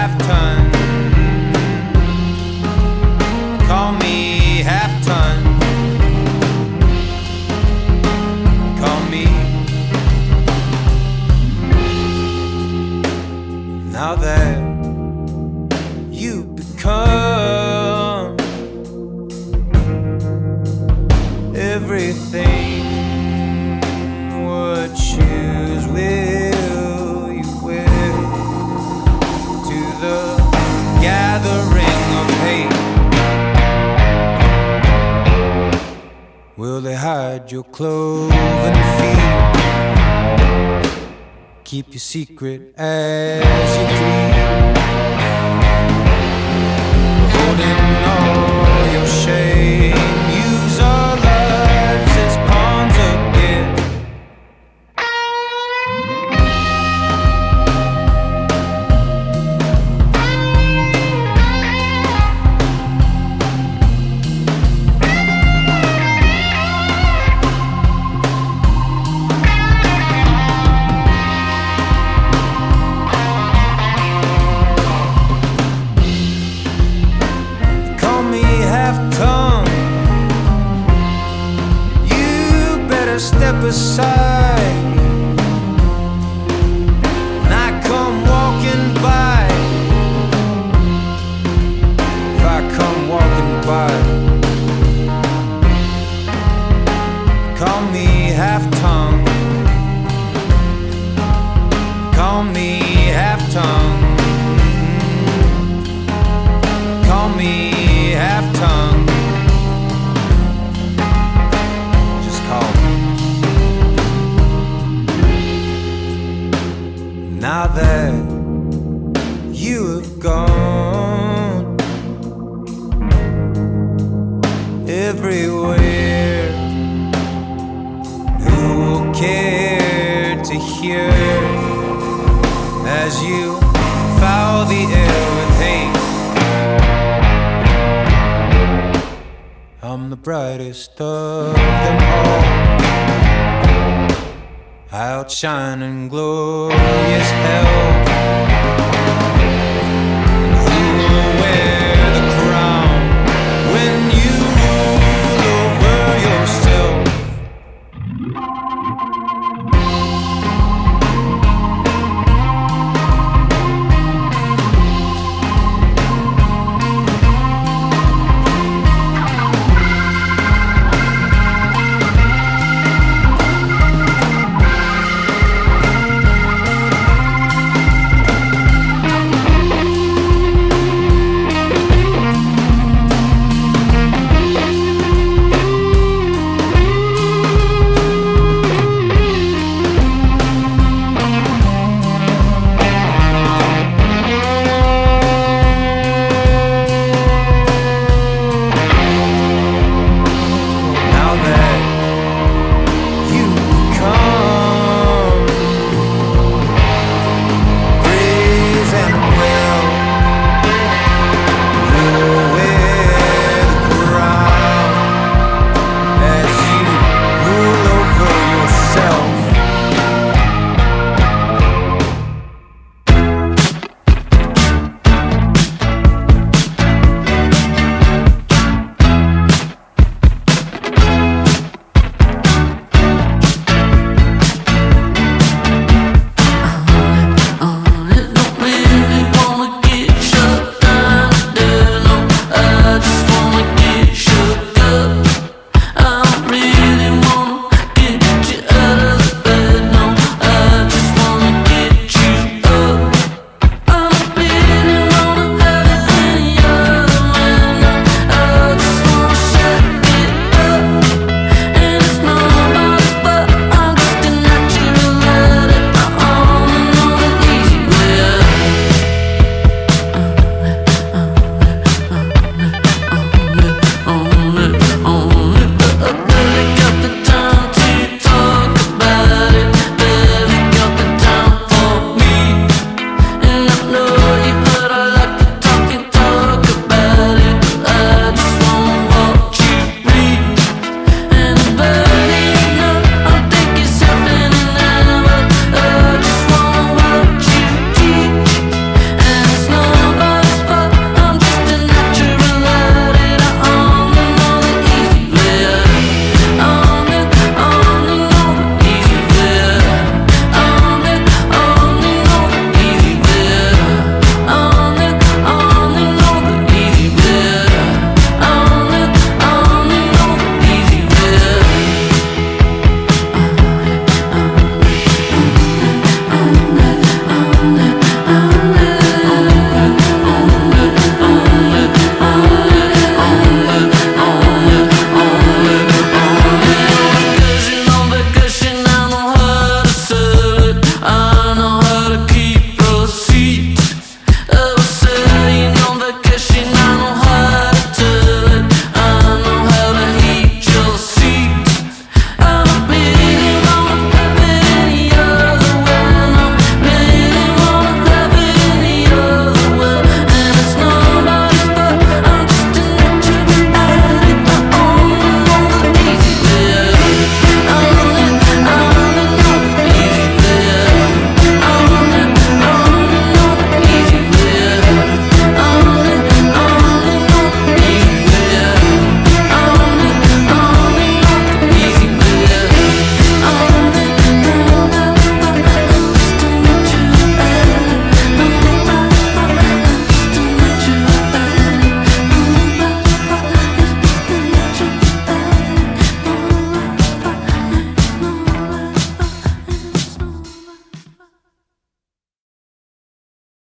half-ton. Call me half-ton. Call me. Now that you become everything, what shoes will you wear to the gathering of hate? Will they hide your cloven feet? Keep your secret as you dream, holding all your shame. Use our lives as pawns again. Step aside, and I come walking by. If I come walking by, call me half-tongue. Call me half-tongue. Call me half-tongue. Just call me. Now that you have gone everywhere, who will care to hear as you foul the air with hate? I'm the brightest of them all, outshining glorious hell.